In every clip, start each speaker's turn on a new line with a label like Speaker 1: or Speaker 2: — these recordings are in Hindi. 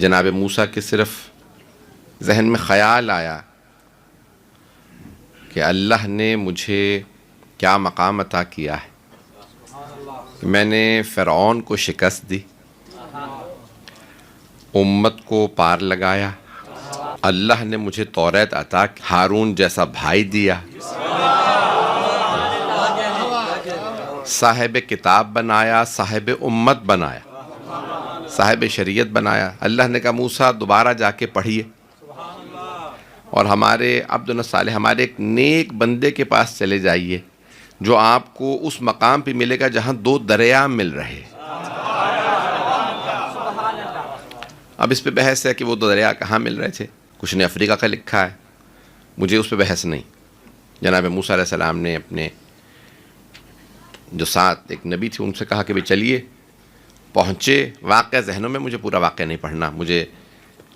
Speaker 1: जनाब मूसा के सिर्फ जहन में ख़याल आया कि अल्लाह ने मुझे क्या मकाम अता किया है कि मैंने फ़िरऔन को शिकस्त दी, उम्मत को पार लगाया, अल्लाह ने मुझे तौरात अता की, हारून जैसा भाई दिया, साहिब किताब बनाया, साहिब उम्मत बनाया, साहिब शरीयत बनाया। अल्लाह ने कहा मूसा दोबारा जाके पढ़िए और हमारे अब्दुल सालेह, हमारे एक नेक बंदे के पास चले जाइए जो आपको उस मकाम पे मिलेगा जहाँ दो दरिया मिल रहे। अब इस पे बहस है कि वो दो दरिया कहाँ मिल रहे थे। कुछ ने अफ्रीका का लिखा है, मुझे उस पे बहस नहीं। जनाब मूसा अलैहिस्सलाम ने अपने जो साथ एक नबी थे उनसे कहा कि भाई चलिए, पहुँचे। वाक़या ज़हनों में, मुझे पूरा वाक़या नहीं पढ़ना, मुझे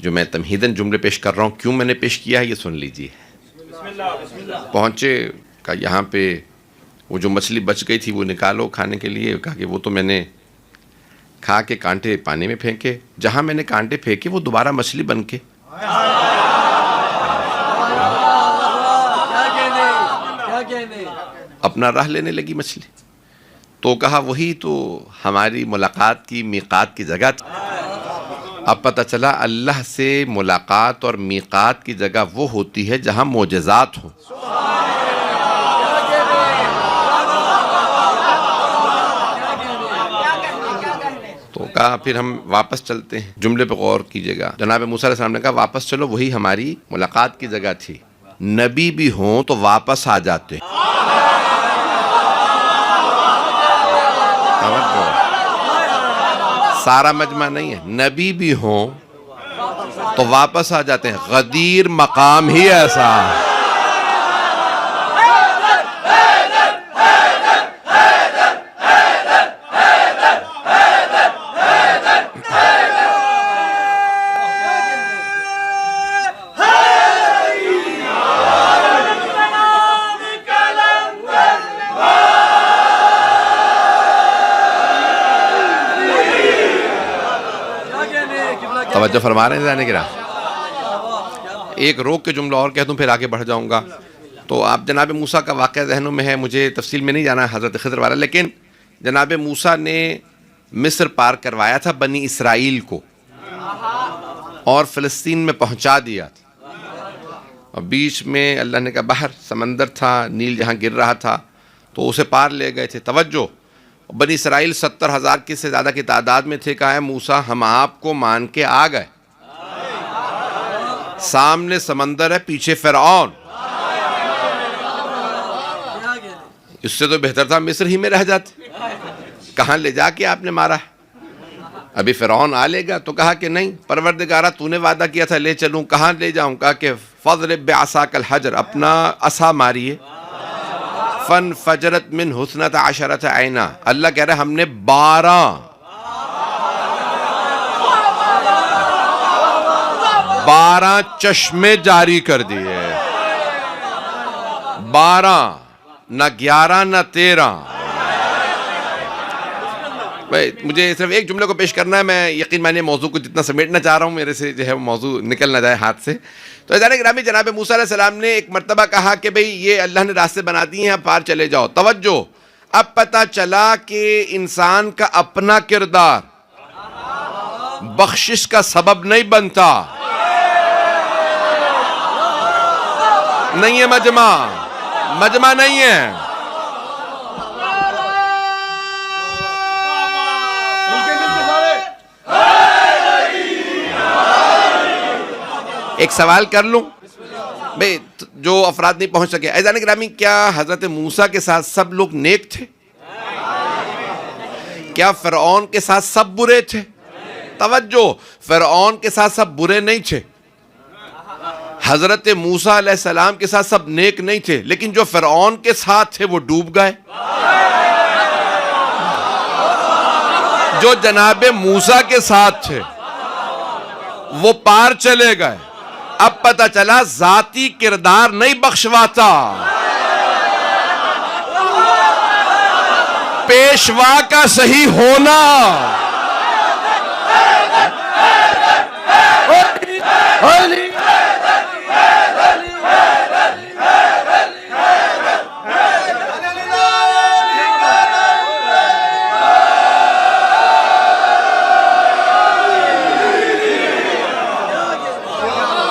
Speaker 1: जो मैं तमहीदन जुमले पेश कर रहा हूँ क्यों मैंने पेश किया है ये सुन लीजिए। पहुँचे, कहा यहाँ पे वो जो मछली बच गई थी वो निकालो खाने के लिए। कहा कि वो तो मैंने खा के कांटे पानी में फेंके, जहाँ मैंने कांटे फेंके वो दोबारा मछली बन के अपना राह लेने लगी मछली। तो कहा वही तो हमारी मुलाकात की मीकात की जगह थी। अब पता चला अल्लाह से मुलाकात और मीकात की जगह वो होती है जहाँ मोजज़ात हो। तो कहा फिर हम वापस चलते हैं। जुमले पे गौर कीजिएगा। जनाब मूसा अलैहिस्सलाम ने कहा वापस चलो, वही हमारी मुलाकात की जगह थी। नबी भी हों तो वापस आ जाते। सारा मजमा नहीं है, नबी भी हों तो वापस आ जाते हैं। गदीर मकाम ही ऐसा। तवज्जो फरमा रहे हैं जाने की राह। एक रोक के जुमला और कह दूं फिर आगे बढ़ जाऊंगा। तो आप जनाब मूसा का वाक़या ज़हनों में है, मुझे तफसील में नहीं जाना है हज़रत खिज़र वाला, लेकिन जनाब मूसा ने मिस्र पार करवाया था बनी इसराइल को और फ़लस्तीन में पहुंचा दिया था। और बीच में अल्लाह ने कहा बाहर समंदर था, नील जहाँ गिर रहा था तो उसे पार ले गए थे। तवज्जो, बनी इसराइल 70,000 की से ज़्यादा की तादाद में थे। कहा है मूसा हम आपको मान के आ गए, सामने समंदर है, पीछे फ़िरऔन। इससे तो बेहतर था मिस्र ही में रह जाते। कहाँ ले जाके आपने मारा? अभी फ़िरऔन आ लेगा। तो कहा कि नहीं परवरदिगारा तूने वादा किया था ले चलूँ, कहाँ ले जाऊँ? कहा कि फ़ज़रिब बिअसाकल हजर, अपना असा मारिए। फन फजरत मिन हुस्नत अशरत ऐना, अल्लाह कह रहा है हमने 12 चश्मे जारी कर दिए। 12, न 11 न 13। भाई मुझे सिर्फ एक जुमले को पेश करना है, मैं यकीन मानिए मौजू को जितना समेटना चाह रहा हूँ मेरे से जो है मौजू निकल ना जाए हाथ से। तो अज़ान गिरामी, जनाब मूसा अलैहिस्सलाम ने एक मरतबा कहा कि भाई ये अल्लाह ने रास्ते बना दिए हैं, पार चले जाओ। तवज्जो, अब पता चला कि इंसान का अपना किरदार बख्शिश का सबब नहीं बनता। नहीं है मजमा, मजमा नहीं है। एक सवाल कर लूं भाई, जो अफराद नहीं पहुंच सके, ऐज़ान गिरामी, क्या हजरत मूसा के साथ सब लोग नेक थे? क्या फ़िरऔन के साथ सब बुरे थे? तवज्जो, फ़िरऔन के साथ सब बुरे नहीं थे, हजरत मूसा अलैहिस्सलाम के साथ सब नेक नहीं थे, लेकिन जो फ़िरऔन के साथ थे वो डूब गए। जो जनाब मूसा के साथ थे वो पार चले गए। अब पता चला जाती किरदार नहीं बख्शवाता, पेशवा का सही होना।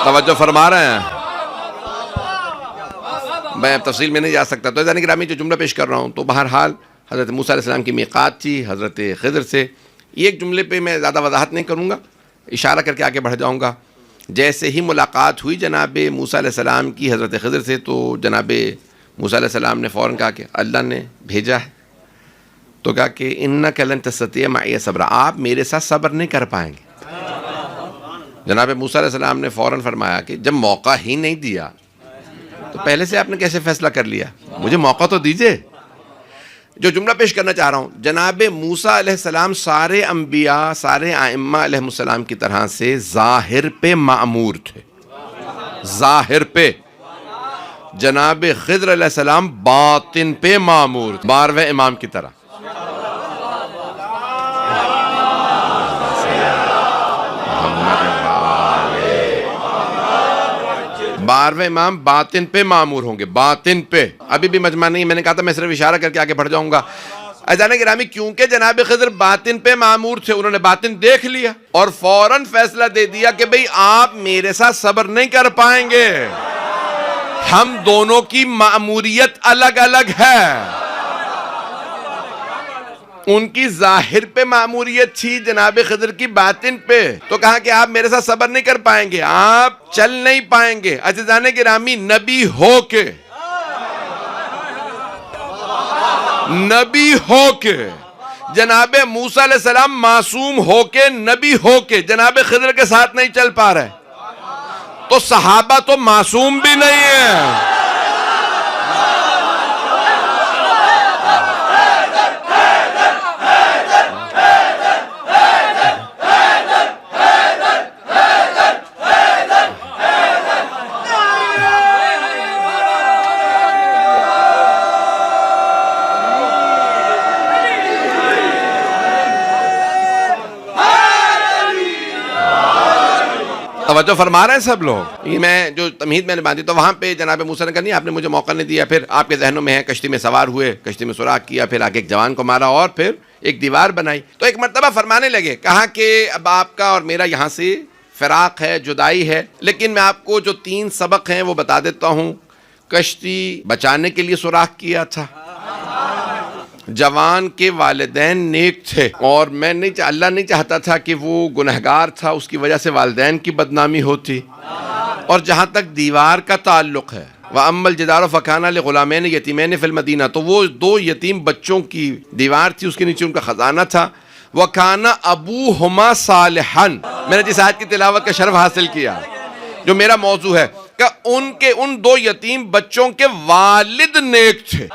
Speaker 1: तवज्जो फरमा रहे हैं, मैं तफसील में नहीं जा सकता। तो यानी ग्रामी जो जुमला पेश कर रहा हूँ, तो बहरहाल हज़रत मूसा अलैहिस्सलाम की मीक़ात थी हज़रत ख़िज़र से। एक जुमले पे मैं ज़्यादा वजाहत नहीं करूँगा, इशारा करके आगे बढ़ जाऊँगा। जैसे ही मुलाकात हुई जनाब मूसा अलैहिस्सलाम की हज़रत ख़िज़र से, तो जनाब मूसा अलैहिस्सलाम ने फ़ौरन कहा कि अल्लाह ने भेजा है। तो कहा कि इन्नका लन तस्ततिअ मइय सब्रा, आप मेरे साथ सब्र नहीं कर पाएंगे। जनाब मूसा अलैहिस्सलाम ने फ़ौरन फरमाया कि जब मौका ही नहीं दिया तो पहले से आपने कैसे फ़ैसला कर लिया, मुझे मौका तो दीजिए। जो जुमला पेश करना चाह रहा हूँ, जनाब मूसा अलैहिस्सलाम सारे अम्बिया, सारे आइम्मा अलैहिमुस्सलाम की तरह से ज़ाहिर पे मामूर थे, ज़ाहिर पे। जनाब ख़िज़र अलैहिस्सलाम बातिन पे मामूर, 12वें इमाम की तरह। 12वें इमाम बातिन पे मामूर होंगे, बातिन पे। अभी भी मजमा नहीं, मैंने कहा था मैं सिर्फ इशारा करके आगे बढ़ जाऊंगा। अजान गिरामी, क्योंकि जनाब ख़िज़र बातिन पे मामूर थे, उन्होंने बातिन देख लिया और फौरन फैसला दे दिया कि भाई आप मेरे साथ सब्र नहीं कर पाएंगे, हम दोनों की मामूरियत अलग अलग है। उनकी जाहिर पे मामूरियत थी, जनाब ख़िज़र की बातिन पे। तो कहा कि आप मेरे साथ सब्र नहीं कर पाएंगे, आप चल नहीं पाएंगे। अज़ीज़ान गिरामी, नबी होके जनाब मूसा अलैहिस्सलाम मासूम होके, नबी होके जनाब ख़िज़र के साथ नहीं चल पा रहे, तो सहाबा तो मासूम भी नहीं है। तवज्जो फरमा रहे हैं सब लोग। ये मैं जो तमहीद मैंने बांधी, तो वहाँ पे जनाब मूसा ने कहा नहीं, आपने मुझे मौका नहीं दिया। फिर आपके जहनों में है, कश्ती में सवार हुए, कश्ती में सुराख किया, फिर आगे एक जवान को मारा और फिर एक दीवार बनाई। तो एक मरतबा फरमाने लगे, कहा कि अब आपका और मेरा यहाँ से फ़िराक है, जुदाई है, लेकिन मैं आपको जो 3 सबक हैं वो बता देता हूँ। कश्ती बचाने के लिए सुराख किया था, जवान के वालिदैन नेक थे और मैं नहीं, अल्लाह नहीं चाहता था कि वो गुनहगार था, उसकी वजह से वालिदैन की बदनामी होती। और जहाँ तक दीवार का ताल्लुक़ है, व अम्मल जिदार फ़काना लिग़ुलामैन यतीमैन फ़िल मदीना, तो वो 2 यतीम बच्चों की दीवार थी, उसके नीचे उनका ख़जाना था। व काना अबूहुमा सालिहन, मैंने जिस आयत की तिलावत का शर्फ हासिल किया, जो मेरा मौजू है, कि उन 2 यतीम बच्चों के वालिद नेक थे।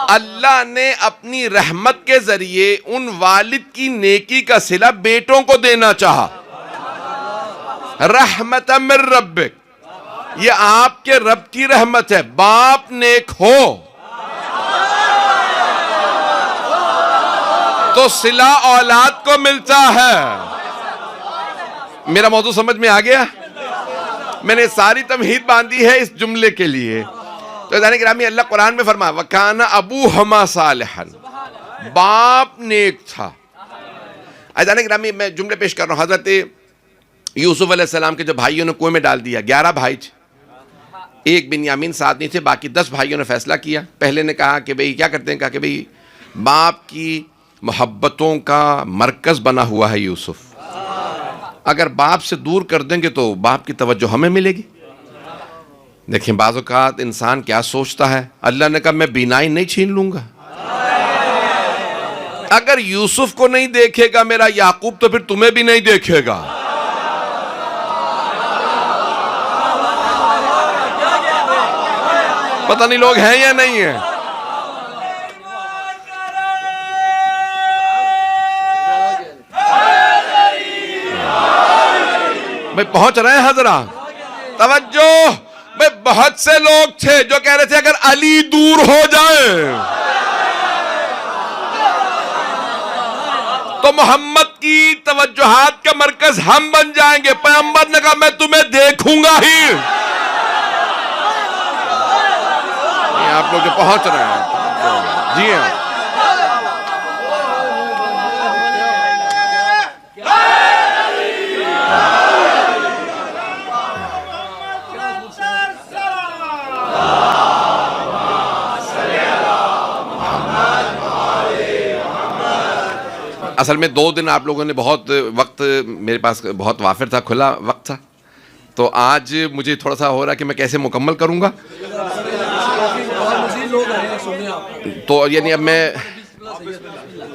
Speaker 1: अल्लाह ने अपनी रहमत के जरिए उन वालिद की नेकी का सिला बेटों को देना चाहा। रहमतम मिर रब्बिक, ये आपके रब की रहमत है, बाप नेक हो तो सिला औलाद को मिलता है। मेरा मौजू समझ में आ गया? मैंने सारी तमहीद बांधी है इस जुमले के लिए। तो जाने ग्रामी, अल्लाह कुरान में फरमा, वकाना अबूहुमा सालिहन, बाप नेक था। जाने ग्रामी, मैं जुमले पेश कर रहा हूँ। हजरत यूसुफ अलैहिस्सलाम के जो भाइयों ने कुएं में डाल दिया, 11 भाई थे, एक बिन्यामीन साथ नहीं थे, बाकी 10 भाइयों ने फैसला किया। पहले ने कहा कि भाई क्या करते हैं, कहा कि भाई बाप की मोहब्बतों का मरकज बना हुआ है यूसुफ, अगर बाप से दूर कर देंगे तो बाप की तवज्जो हमें मिलेगी। देखिए बाज़ औक़ात इंसान क्या सोचता है, अल्लाह ने कहा मैं बीनाई नहीं छीन लूंगा। अगर यूसुफ को नहीं देखेगा मेरा याकूब, तो फिर तुम्हें भी नहीं देखेगा। पता नहीं लोग हैं या नहीं है। भाई पहुंच रहे हैं हजरा, तवज्जो। भाई बहुत से लोग थे जो कह रहे थे अगर अली दूर हो जाए तो मोहम्मद की तवज्जुहात का मरकज हम बन जाएंगे। पैगंबर ने कहा मैं तुम्हें देखूंगा ही। आप लोग जो पहुंच रहे हैं, जी हाँ, असल में 2 दिन आप लोगों ने बहुत वक्त, मेरे पास बहुत वाफिर था, खुला वक्त था, तो आज मुझे थोड़ा सा हो रहा है कि मैं कैसे मुकम्मल करूँगा। तो यानी अब मैं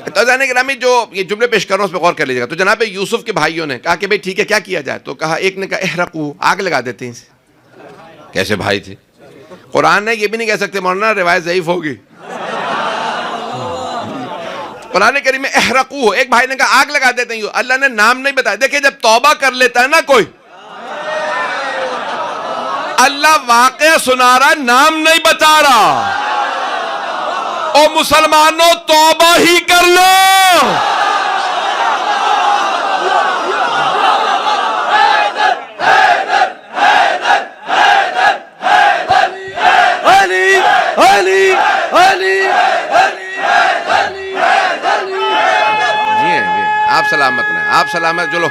Speaker 1: तो जाने के नामी जो ये जुमले पेश कर रहा हूँ उस पर गौर कर लीजिएगा। तो जनाब यूसुफ के भाइयों ने कहा कि भाई ठीक है क्या किया जाए, तो कहा, एक ने कहा इहरकू, आग लगा देते हैं इसे। कैसे भाई थे? कुरान ने ये भी नहीं कह सकते मौलाना रिवायत ज़ईफ होगी। कुरान करीम में इहरकू, एक भाई ने कहा आग लगा देते हैं, अल्लाह ने नाम नहीं बताया। देखिए जब तौबा कर लेता है ना कोई, अल्लाह वाक़या सुना रहा, नाम नहीं बता रहा। ओ मुसलमानों तौबा ही कर लो।
Speaker 2: अली अली अली
Speaker 1: जी आप सलामत रहें, आप सलामत। चलो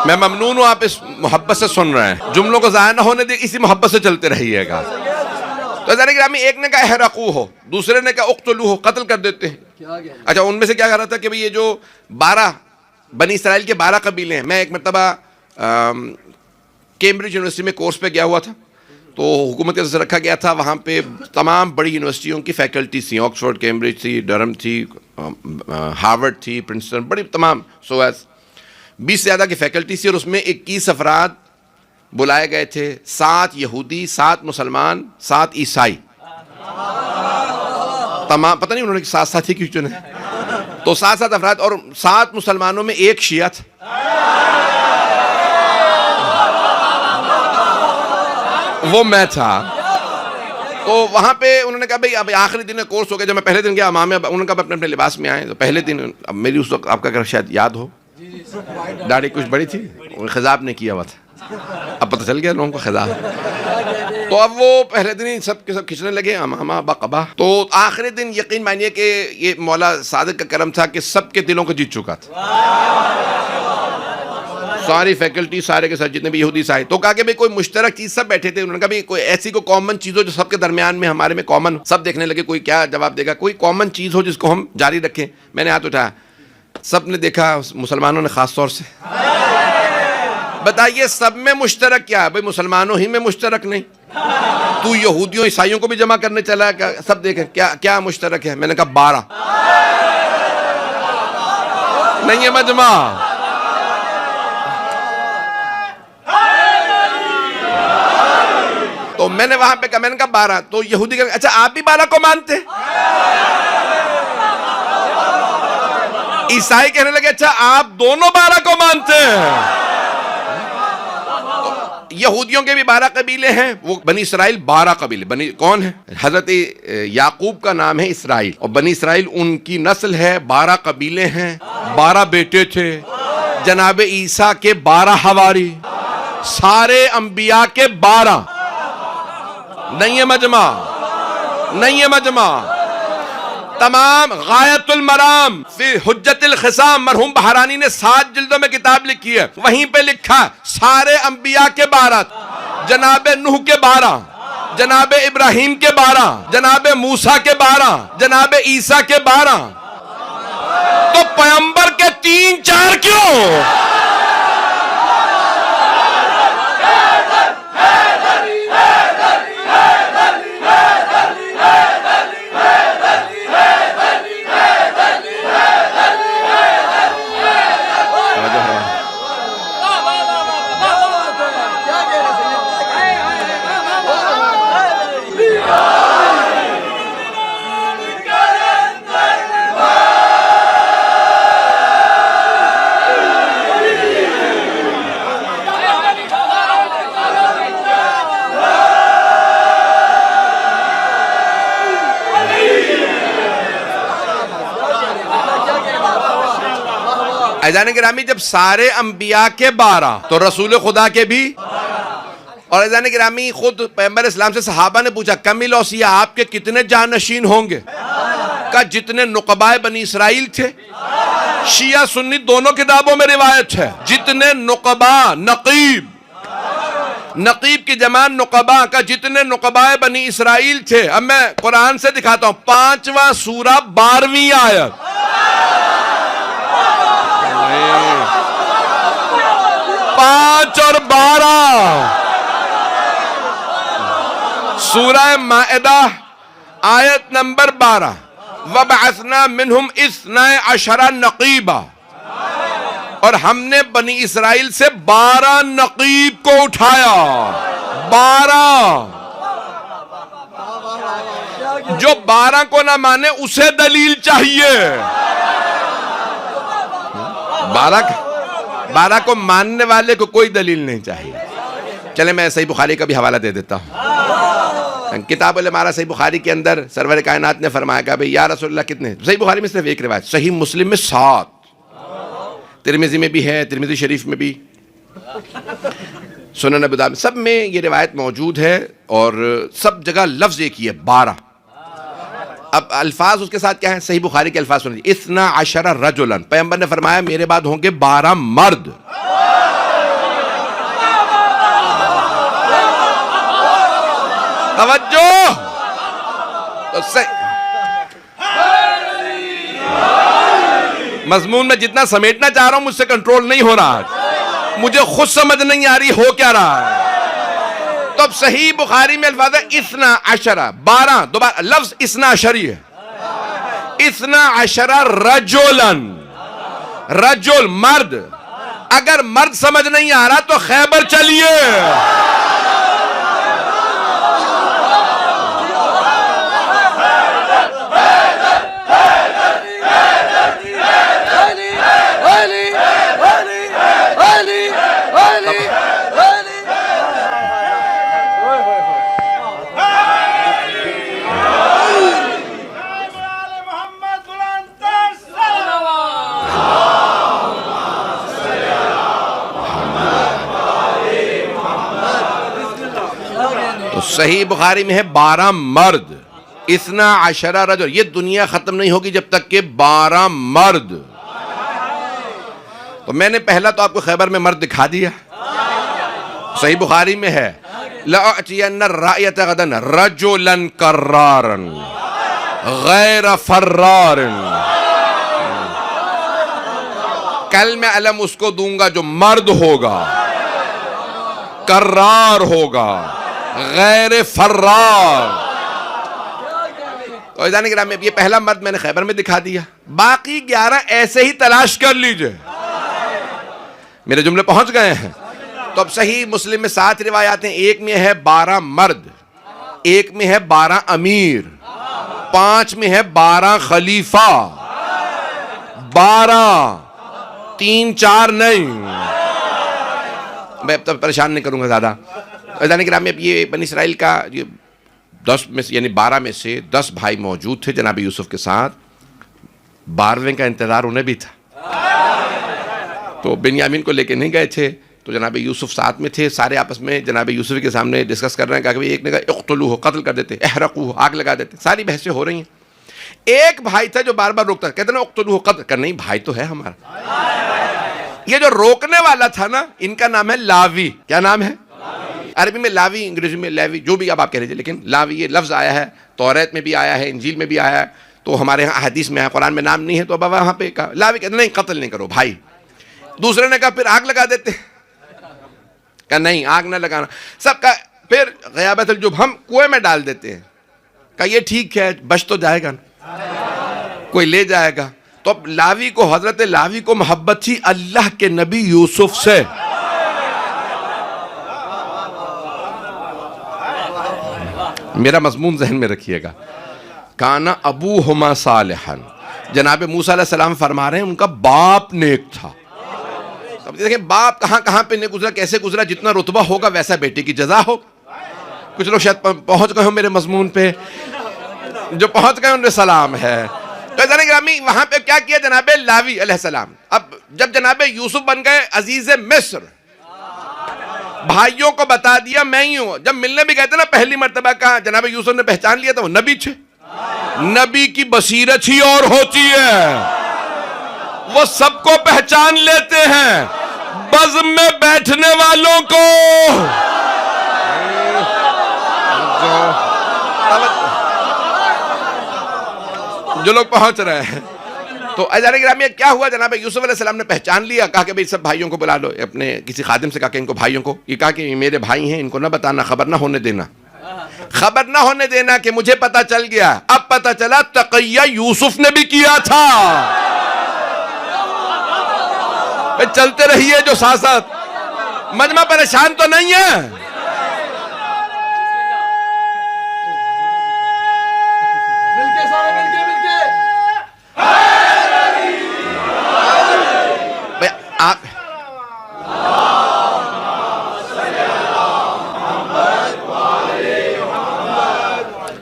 Speaker 1: मैं ममनून हूं, आप इस मोहब्बत से सुन रहे हैं, जुमलों को ज़ाया ना होने दे, इसी मोहब्बत से चलते रहिएगा। तो ज़रा ग्रामी, एक ने कहा इहरकू हो, दूसरे ने कहा उक़्तुलू हो, कत्ल कर देते हैं। अच्छा, उनमें से क्या कर रहा था कि भाई ये जो 12 बनी इसराइल के 12 कबीले हैं। मैं एक मरतबा कैम्ब्रिज यूनिवर्सिटी में कोर्स पे गया हुआ था, तो हुकूमत से रखा गया था, वहाँ पे तमाम बड़ी यूनिवर्सिटियों की फैकल्टी थी, ऑक्सफोर्ड, कैम्ब्रिज थी, डरहम थी, हार्वर्ड थी, प्रिंसटन, बड़ी तमाम 20 से ज़्यादा की फैकल्टी थी। और उसमें 21 अफराद बुलाए गए थे, 7 यहूदी, 7 मुसलमान, 7 ईसाई, तमाम, पता नहीं उन्होंने साथ साथ ही क्यों चुने, तो 7 अफराद, और 7 मुसलमानों में एक शिया था। वो मैं था। तो वहाँ पे उन्होंने कहा भाई अब आखिरी दिन कोर्स हो गया। जब मैं पहले दिन गया इमाम, उन्होंने कहा अपने अपने लिबास में आए। तो पहले दिन, अब मेरी उस वक्त आपका अगर शायद याद हो, दाढ़ी कुछ बड़ी थी, खिजाब ने किया हुआ था, अब पता चल गया लोगों को खिजाब। तो अब वो पहले दिन ही सब के सब खिंचने लगे, अमामा बकबा। तो आखिरी दिन यकीन मानिए कि ये मौला सादिक का करम था कि सबके दिलों को जीत चुका था, सारी फैकल्टी, सारे के साथ जितने भी यहूदी साहिब। तो कहा कि भाई कोई मुश्तरक चीज़, सब बैठे थे। उन्होंने कहा भाई कोई ऐसी कोई कॉमन चीज़ हो जो सबके दरमियान में, हमारे में कॉमन। सब देखने लगे कोई क्या जवाब देगा, कोई कॉमन चीज़ हो जिसको हम जारी रखें। मैंने हाथ उठाया, सब ने देखा, मुसलमानों ने खास तौर से। बताइए सब में मुश्तरक क्या है? भाई मुसलमानों ही में मुश्तरक नहीं, तू यहूदियों ईसाइयों को भी जमा करने चला है, सब देखें क्या क्या मुश्तरक है। मैंने कहा 12 नहीं है मजमा। तो मैंने वहां पे कहा, मैंने कहा 12। तो यहूदी कहा अच्छा आप भी 12 को मानते? ईसाई कहने लगे अच्छा आप दोनों 12 को मानते हैं। तो यहूदियों के भी 12 कबीले हैं, वो बनी इसराइल 12 कबीले। बनी कौन है? हजरत याकूब का नाम है इसराइल, और बनी इसराइल उनकी नस्ल है, 12 कबीले हैं, 12 बेटे थे। जनाब ईसा के 12 हवारी, सारे अंबिया के 12। नहीं है मजमा, नहीं है मजमा। तमाम गायतुल मराम फिर हुज्जतुल खिसाम, मरहूम बहरानी ने 7 जिल्दों में किताब लिखी है, वहीं पे लिखा सारे अंबिया के 12, जनाब नूह के 12, जनाब इब्राहिम के 12, जनाब मूसा के 12, जनाब ईसा के 12। तो पैगंबर के 3-4 क्यों? ऐज़ान गिरामी जब सारे अंबिया के 12 तो रसूल खुदा के भी। और ऐज़ान गिरामी खुद पैगंबर इस्लाम से सहाबा ने पूछा कमिल औसिया आपके कितने जानशीन होंगे? का जितने नुकबाए बनी इसराइल थे। शिया सुन्नी दोनों किताबों में रिवायत है, जितने नुकबा नकीब नकीब की जमान नुकबा का, जितने नुकबाए बनी इसराइल थे। अब मैं कुरान से दिखाता हूं, 5वां सूरा 12वीं आयत। 5 और 12, सूरह माइदा आयत नंबर 12। वबअसना मिनहुम इस्ना अशरा नकीबा, और हमने बनी इसराइल से 12 नकीब को उठाया। 12। जो 12 को ना माने उसे दलील चाहिए। 12 को मानने वाले को कोई दलील नहीं चाहिए। चले मैं सही बुखारी का भी हवाला दे देता हूं। किताब हमारा सही बुखारी के अंदर सरवर कायनात ने फरमाया कि भाई या रसूलल्लाह कितने, सही बुखारी में सिर्फ एक रिवायत, सही मुस्लिम में 7, तिरमिज़ी में भी है, तिरमिज़ी शरीफ में भी, सुनन अबू दाऊद, सब में ये रिवायत मौजूद है और सब जगह लफ्ज एक ही है, 12। अब अल्फाज उसके साथ क्या है, सही बुखारी के अल्फाज सुनिए। इस्ना अशरा रजुलन, पैगंबर ने फरमाया मेरे बाद होंगे 12 मर्द। तवज्जो, तो मजमून में जितना समेटना चाह रहा हूं मुझसे कंट्रोल नहीं हो रहा, मुझे खुद समझ नहीं आ रही हो क्या रहा है। तो अब सही बुखारी में अल्फाज है इस्ना अशरा, 12, दोबारा लफ्ज इस्ना अशरी है। इस्ना अशरा रजुलन, रजुल मर्द। अगर मर्द समझ नहीं आ रहा तो खैबर चलिए। सही बुखारी में है 12 मर्द, इस्ना अशरा रजुल। ये दुनिया खत्म नहीं होगी जब तक के 12 मर्द। तो मैंने पहला तो आपको खैबर में मर्द दिखा दिया, सही बुखारी में है लअतियन्न रायत गदन रजुलन कर्रारन गैर फर्रारन। कल मैं अलम उसको दूंगा जो मर्द होगा, कर्रार होगा, गैर फर्रार। तो इज़ान किराम में ये पहला मर्द मैंने खैबर में दिखा दिया, बाकी 11 ऐसे ही तलाश कर लीजिए। मेरे जुमले पहुंच गए हैं। तो अब सही मुस्लिम में 7 रिवायातें, एक में है 12 मर्द, एक में है 12 अमीर, 5 में है 12 खलीफा, 12, 3 4 नहीं। मैं तब परेशान नहीं करूंगा ज्यादा। अज़ान किराम में ये बनी इसराइल का ये 10 में से यानी 12 में से 10 भाई मौजूद थे जनाब यूसुफ के साथ। 12वें का इंतजार उन्हें भी था, तो बिन्यामीन को लेके नहीं गए थे। तो जनाब यूसुफ साथ में थे, सारे आपस में जनाब यूसुफ के सामने डिस्कस कर रहे हैं। कहा कि एक ने कहा इक़्तुलू हो, कत्ल कर देते, एहरक़ू हो, आग लगा देते। सारी बहसें हो रही हैं। एक भाई था जो बार बार रोकता, कहते ना इक़्तुलू हो, कत्ल कर, नहीं भाई तो है हमारा। ये जो रोकने वाला था ना, इनका नाम है लावी। क्या नाम है? अरबी में लावी, अंग्रेजी में लावी, जो भी अब आप कह लीजिए, लेकिन लावी ये लफ्ज़ आया है, तौरात में भी आया है, इंजील में भी आया है। तो हमारे यहाँ हदीस में है, कुरान में नाम नहीं है, तो अब वहाँ पे कहा लावी, कहते नहीं कत्ल नहीं करो भाई। दूसरे ने कहा फिर आग लगा देते, कहा नहीं आग ना लगाना। सबका फिर ग़याबतुल जुब, हम कुएं में डाल देते हैं। कहा ये ठीक है, बच तो जाएगा ना, कोई ले जाएगा। तो अब लावी को, हजरत लावी को मोहब्बत थी अल्लाह के नबी यूसुफ से। मेरा मजमून जहन में रखिएगा। काना अबू हुमा सालिहन, जनाब मूसा अलैहि सलाम फरमा रहे हैं उनका बाप नेक था। अब देखें बाप कहाँ कहाँ पे नेक गुजरा, कैसे गुजरा, जितना रुतबा होगा वैसा बेटे की जजा हो। कुछ लोग शायद पहुंच गए हो मेरे मजमून पे, जो पहुंच गए उन्हें सलाम है। तो ग्रामी वहां पे क्या किया जनाब लावी अलैहिस्सलाम। अब जब जनाब यूसुफ बन गए अजीज मिस्र, भाइयों को बता दिया मैं ही हूं। जब मिलने भी गए थे ना पहली मर्तबा, कहा जनाब यूसुफ ने पहचान लिया था वो नबी थे। नबी की बसीरत ही और होती है, वो सबको पहचान लेते हैं, बज़्म में बैठने वालों को जो लोग पहुंच रहे हैं। तो अज़ान गिरामी क्या हुआ, जनाब यूसुफ अलैहिस्सलाम ने पहचान लिया, कहा कि भाई सब भाइयों को बुला लो, अपने किसी खादिम से कहा कि इनको भाइयों को, ये कहा कि ये मेरे भाई हैं, इनको ना बताना, खबर ना होने देना, खबर ना होने देना कि मुझे पता चल गया। अब पता चला तक़िया यूसुफ ने भी किया था। चलते रहिए जो साथ साथ, मजमा परेशान तो नहीं है। आप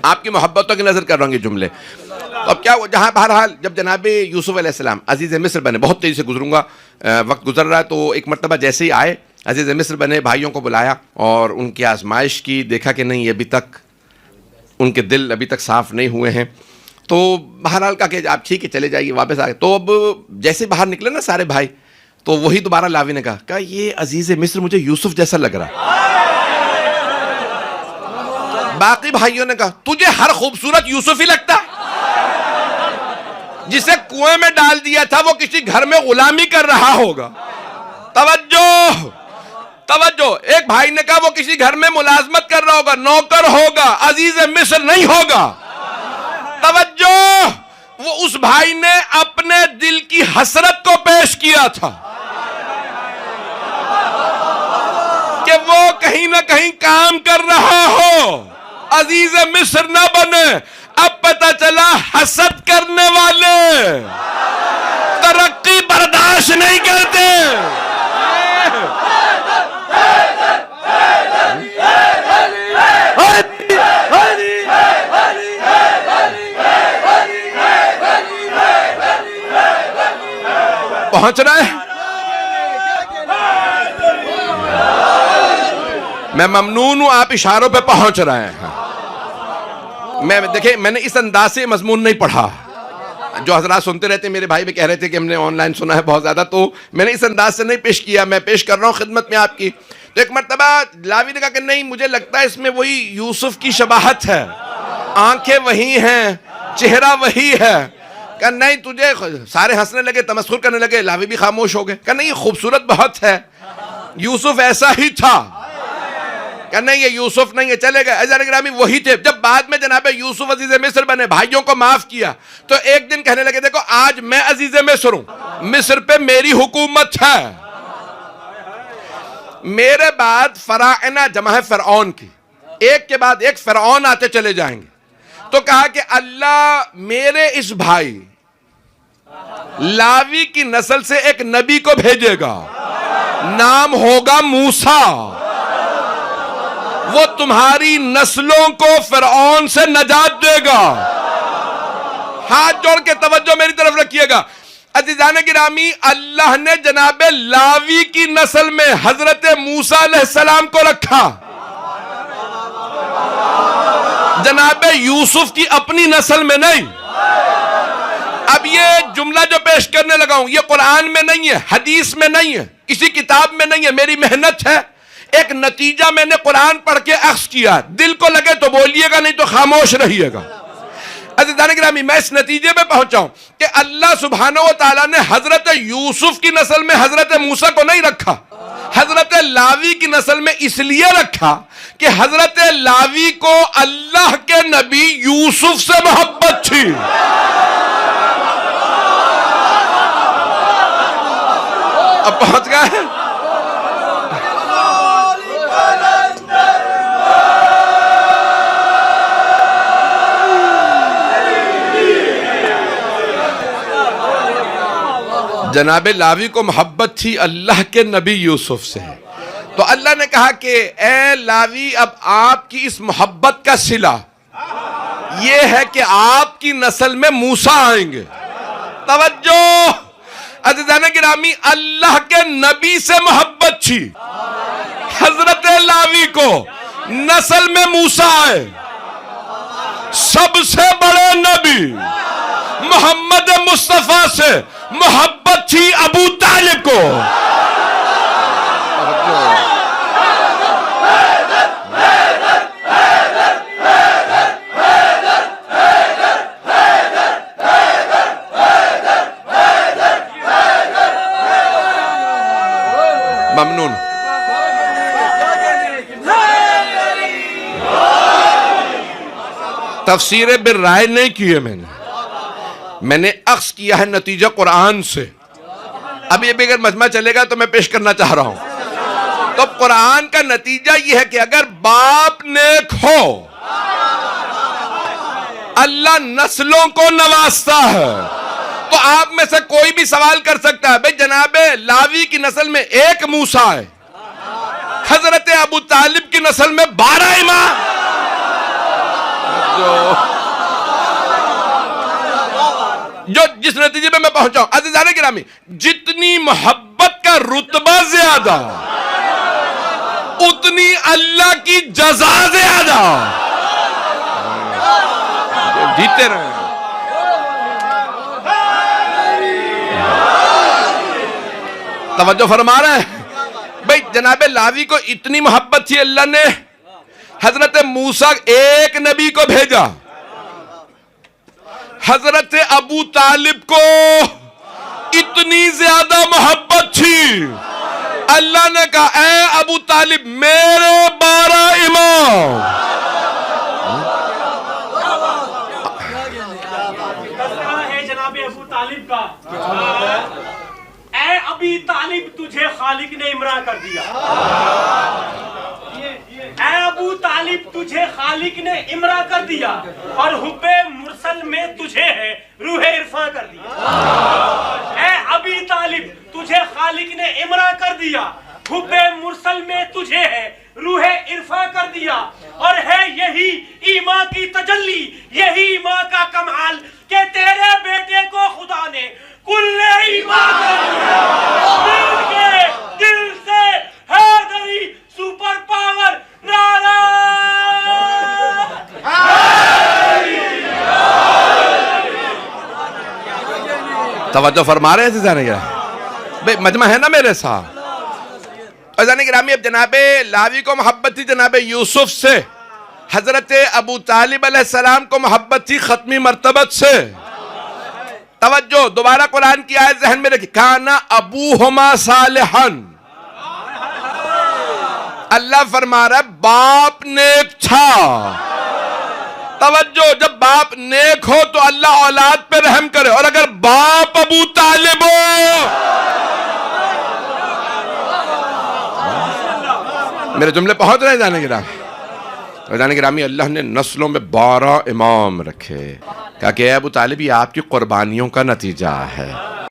Speaker 1: आपकी मोहब्बतों की नजर कर रहा हूँ ये जुमले। तो अब क्या हुआ, जहां बहरहाल जब जनाब यूसुफ अलैहिस्सलाम अजीज़ मिस्र बने, बहुत तेजी से गुजरूंगा, वक्त गुजर रहा है, तो एक मरतबा जैसे ही आए अजीज़ मिस्र बने, भाइयों को बुलाया और उनकी आजमाइश की, देखा कि नहीं अभी तक उनके दिल अभी तक साफ नहीं हुए हैं। तो बहरहाल कहा कि आप ठीक है चले जाइए, वापस आ गए। तो अब जैसे बाहर निकले ना सारे भाई, तो वही दोबारा लावी ने कहा ये अजीज़ मिस्र मुझे यूसुफ जैसा लग रहा। बाकी भाइयों ने कहा तुझे हर खूबसूरत यूसुफ ही लगता, जिसे कुएं में डाल दिया था वो किसी घर में गुलामी कर रहा होगा। तवज्जो तवज्जो, एक भाई ने कहा वो किसी घर में मुलाजमत कर रहा होगा, नौकर होगा, अजीज मिस्र नहीं होगा। तवज्जो, वो उस भाई ने अपने दिल की हसरत को पेश किया था कि वो कहीं ना कहीं काम कर रहा हो, अजीज मिस्र ना बने। अब पता चला हसद करने वाले तरक्की बर्दाश्त नहीं करते। पहुंच रहा है, मैं ममनून हूं, आप इशारों पे पहुंच रहे हैं। मैं देखे, मैंने इस अंदाज से मजमून नहीं पढ़ा। जो हजरात सुनते रहते मेरे भाई भी कह रहे थे कि हमने ऑनलाइन सुना है बहुत ज्यादा, तो मैंने इस अंदाज से नहीं पेश किया। मैं पेश कर रहा हूं खिदमत में आपकी। तो एक मरतबा लावी ने कहा कि नहीं, मुझे लगता है इसमें वही यूसुफ की शबाहत है, आंखें वही हैं, चेहरा वही है। कहा नहीं, तुझे सारे हंसने लगे, तमस्खुर करने लगे, लावी भी खामोश हो गए। कहा नहीं, ये खूबसूरत बहुत है, यूसुफ ऐसा ही था। क्या नहीं, ये यूसुफ नहीं है, चले गए। अज़ान गिरामी वही थे। जब बाद में जनाब यूसुफ अजीज मिस्र बने, भाइयों को माफ किया, तो एक दिन कहने लगे देखो आज मैं अजीज मिस्र हूं, मिस्र पे मेरी हुकूमत है, मेरे बाद फराइना जमा है फरऔन की, एक के बाद एक फरऔन आते चले जाएंगे। तो कहा कि अल्लाह मेरे इस भाई लावी की नस्ल से एक नबी को भेजेगा, नाम होगा मूसा, वो तुम्हारी नस्लों को फिरौन से नजात देगा। हाथ जोड़ के तवज्जो मेरी तरफ रखिएगा अज़ीज़ान गिरामी, अल्लाह ने जनाब लावी की नस्ल में हजरत मूसा अलैहिस्सलाम को रखा, जनाब यूसुफ की अपनी नस्ल में नहीं। अब ये जुमला जो पेश करने लगा हूं, ये कुरान में नहीं है, हदीस में नहीं है, किसी किताब में नहीं है, मेरी मेहनत है। एक नतीजा मैंने कुरान पढ़ के अख्स किया, दिल को लगे तो बोलिएगा, नहीं तो खामोश रहिएगा। अज़ीज़ान गिरामी, मैं इस नतीजे पे पहुंचा हूं कि अल्लाह सुब्हानहू व तआला ने हजरत यूसुफ की नस्ल में हजरत मूसा को नहीं रखा, हजरत लावी की नस्ल में इसलिए रखा कि हजरत लावी को अल्लाह के नबी यूसुफ से मोहब्बत थी। अब पहुंच गए। जनाब लावी को मोहब्बत थी अल्लाह के नबी यूसुफ से। तो अल्लाह ने कहा कि ए लावी, अब आपकी इस मोहब्बत का सिला ये है कि आपकी नस्ल में मूसा आएंगे। तवज्जो अज़ीज़ान गिरामी, अल्लाह के नबी से मोहब्बत थी, हजरत लावी को नस्ल में मूसा आए। सबसे बड़े नबी मोहम्मद मुस्तफा से मोहब्बत थी अबू तालिब को। तफसीर बिर राय नहीं की है, मैंने अक्स किया है नतीजा कुरान से। अब ये बगैर मजमा चलेगा तो मैं पेश करना चाह रहा हूं। तो कुरान का नतीजा ये है कि अगर बाप नेक हो, अल्लाह नस्लों को नवाजता है। तो आप में से कोई भी सवाल कर सकता है, भाई जनाबे लावी की नस्ल में एक मूसा है, हजरत अबू तालिब की नस्ल में 12 इमाम। जो जिस नतीजे में मैं पहुंचा हूं, अज़ीज़ान गिरामी, जितनी मोहब्बत का रुतबा ज्यादा उतनी अल्लाह की जज़ा ज्यादा। जीते रहे। तवज्जो फरमा रहे हैं भाई, जनाबे लावी को इतनी मोहब्बत थी, अल्लाह ने हजरत मूसा एक नबी को भेजा, हजरत अबू तालिब को इतनी ज्यादा मोहब्बत थी, अल्लाह ने कहा ए अबू तालिब मेरे 12 इमाम।
Speaker 3: है जनाबे अबू तालिब का, ए अबी तालिब तुझे खालिक ने इमरा कर दिया। ऐ अबू तालिब तुझे खालिक ने इमरा कर दिया और हुब्बे मुरसल में तुझे है रूह इरफा कर दिया। ऐ अबी तालिब तुझे खालिक ने इमरा कर दिया, हुब्बे मुरसल में तुझे है रूह इरफा कर दिया। और है यही ईमा की तजल्ली, यही ईमा का कमाल के तेरे बेटे को खुदा ने कुल्ले ईमा कर दिया। दिल से हैदरी सुपर पावर नारा।
Speaker 1: तवज्जो फरमा रहे हैं जाने भाई, मजमा है ना मेरे साथ। जाने गिरामी, अब जनाबे लावी को मोहब्बत थी जनाबे यूसुफ से, हजरत अबू तालिब अलैहिस्सलाम को मोहब्बत थी खत्मी मर्तबत से। तवज्जो, दोबारा कुरान की आयत जहन में रखी, काना अबूहुमा सालिहन। अल्लाह फरमा रहा है बाप नेक था। तवज्जो, जब बाप नेक हो तो अल्लाह औलाद पे रहम करे, और अगर बाप अबू तालिब हो, मेरे जुमले पहुंच रहे हैं जाने गिरामी, अल्लाह ने नस्लों में 12 इमाम रखे, कहा कि अबू तालिब ये आपकी कुर्बानियों का नतीजा है।